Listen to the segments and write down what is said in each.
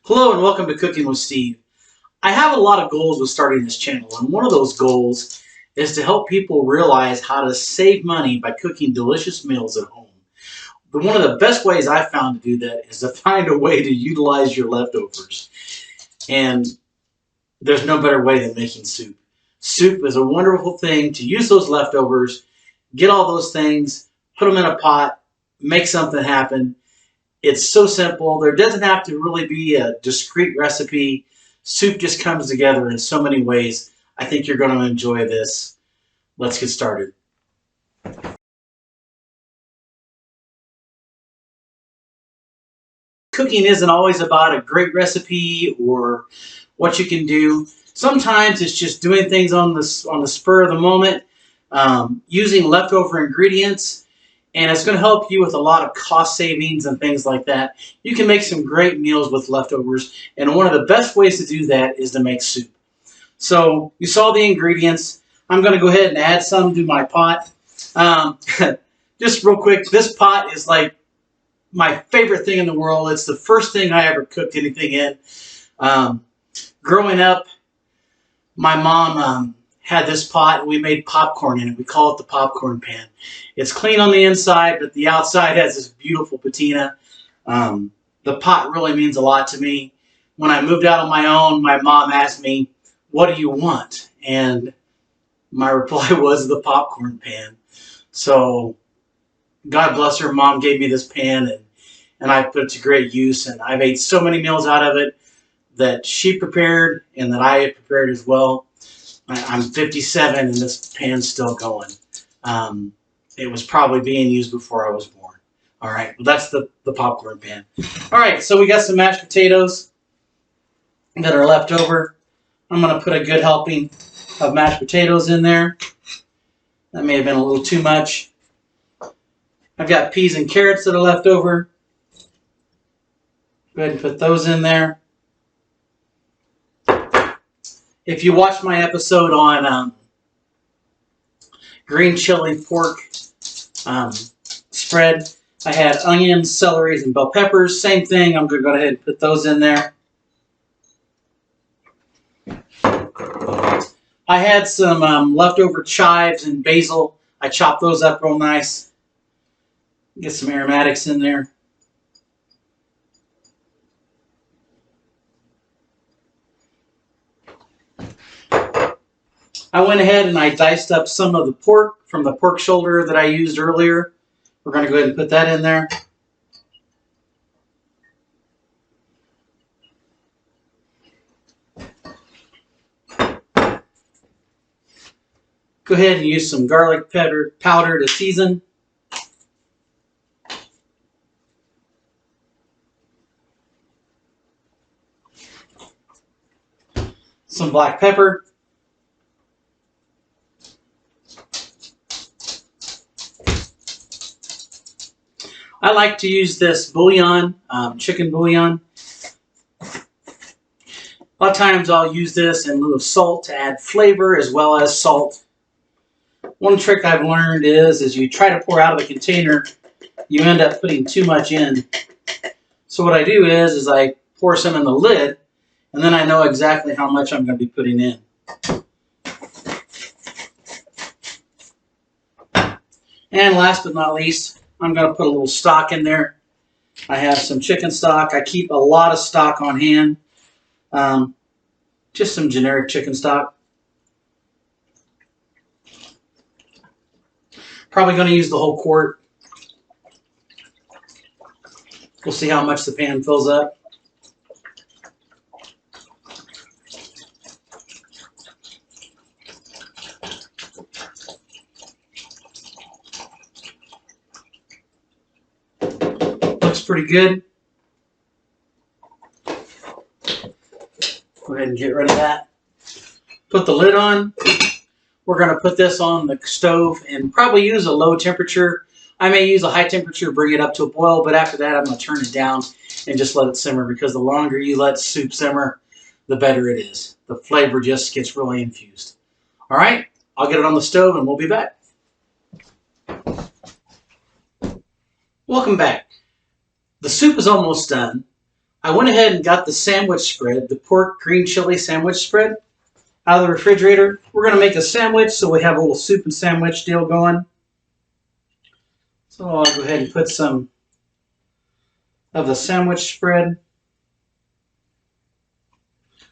Hello and welcome to Cooking with Steve. I have a lot of goals with starting this channel, and one of those goals is to help people realize how to save money by cooking delicious meals at home. But one of the best ways I've found to do that is to find a way to utilize your leftovers. And there's no better way than making soup. Soup is a wonderful thing to use those leftovers, get all those things, put them in a pot, make something happen. It's so simple. There doesn't have to really be a discrete recipe. Soup just comes together in so many ways. I think you're going to enjoy this. Let's get started. Cooking isn't always about a great recipe or what you can do. Sometimes it's just doing things on the spur of the moment, using leftover ingredients, and it's going to help you with a lot of cost savings and things like that. You can make some great meals with leftovers, and one of the best ways to do that is to make soup. So you saw the ingredients. I'm going to go ahead and add some to my pot. Just real quick, this pot is like my favorite thing in the world. It's the first thing I ever cooked anything in. Growing up, my mom had this pot, and we made popcorn in it. We call it the popcorn pan. It's clean on the inside, but the outside has this beautiful patina. The pot really means a lot to me. When I moved out on my own, my mom asked me, "What do you want?" And my reply was the popcorn pan. So God bless her, Mom gave me this pan, and I put it to great use. And I've ate so many meals out of it that she prepared and that I had prepared as well. I'm 57 and this pan's still going. It was probably being used before I was born. All right, well, that's the popcorn pan. All right, so we got some mashed potatoes that are left over. I'm going to put a good helping of mashed potatoes in there. That may have been a little too much. I've got peas and carrots that are left over. Go ahead and put those in there. If you watched my episode on green chili pork spread, I had onions, celeries, and bell peppers. Same thing. I'm going to go ahead and put those in there. I had some leftover chives and basil. I chopped those up real nice. Get some aromatics in there. I went ahead and I diced up some of the pork from the pork shoulder that I used earlier. We're going to go ahead and put that in there. Go ahead and use some garlic powder to season. Some black pepper. I like to use this bouillon, chicken bouillon. A lot of times I'll use this in lieu of salt to add flavor as well as salt. One trick I've learned is you try to pour out of the container, you end up putting too much in. So what I do is I pour some in the lid, and then I know exactly how much I'm going to be putting in. And last but not least, I'm going to put a little stock in there. I have some chicken stock. I keep a lot of stock on hand. Just some generic chicken stock. Probably going to use the whole quart. We'll see how much the pan fills up. Looks pretty good. Go ahead and get rid of that. Put the lid on. We're going to put this on the stove and probably use a low temperature. I may use a high temperature, bring it up to a boil, but after that I'm going to turn it down and just let it simmer, because the longer you let soup simmer, the better it is. The flavor just gets really infused. All right, I'll get it on the stove and we'll be back. Welcome back. The soup is almost done. I went ahead and got the sandwich spread, the pork green chili sandwich spread, out of the refrigerator. We're going to make a sandwich, so we have a little soup and sandwich deal going. So I'll go ahead and put some of the sandwich spread.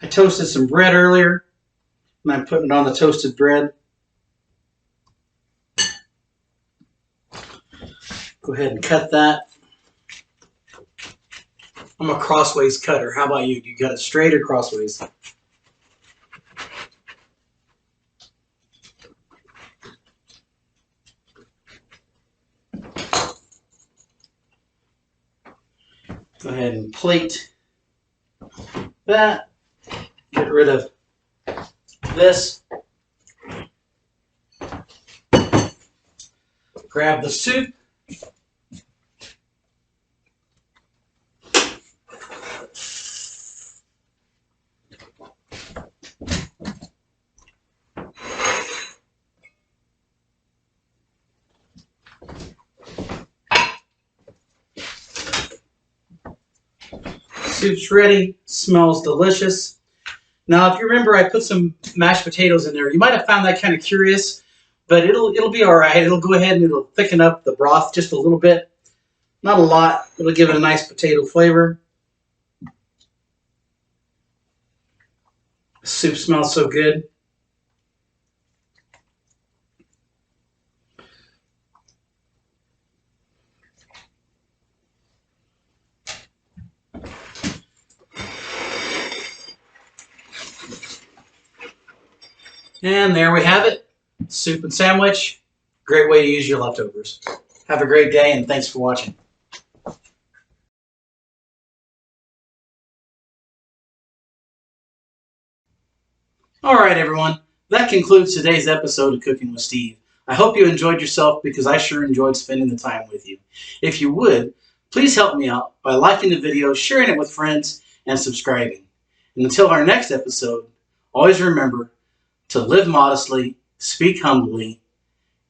I toasted some bread earlier, and I'm putting it on the toasted bread. Go ahead and cut that. I'm a crossways cutter. How about you? Do you cut it straight or crossways? Go ahead and plate that. Get rid of this. Grab the soup. Soup's ready. Smells delicious. Now, if you remember, I put some mashed potatoes in there. You might have found that kind of curious, but it'll be all right. It'll go ahead and it'll thicken up the broth just a little bit. Not a lot. It'll give it a nice potato flavor. The soup smells so good. And there we have it. Soup and sandwich. Great way to use your leftovers. Have a great day, and thanks for watching. All right, everyone. That concludes today's episode of Cooking with Steve. I hope you enjoyed yourself because I sure enjoyed spending the time with you. If you would, please help me out by liking the video, sharing it with friends, and subscribing. And until our next episode, always remember to live modestly, speak humbly,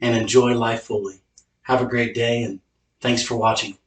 and enjoy life fully. Have a great day, and thanks for watching.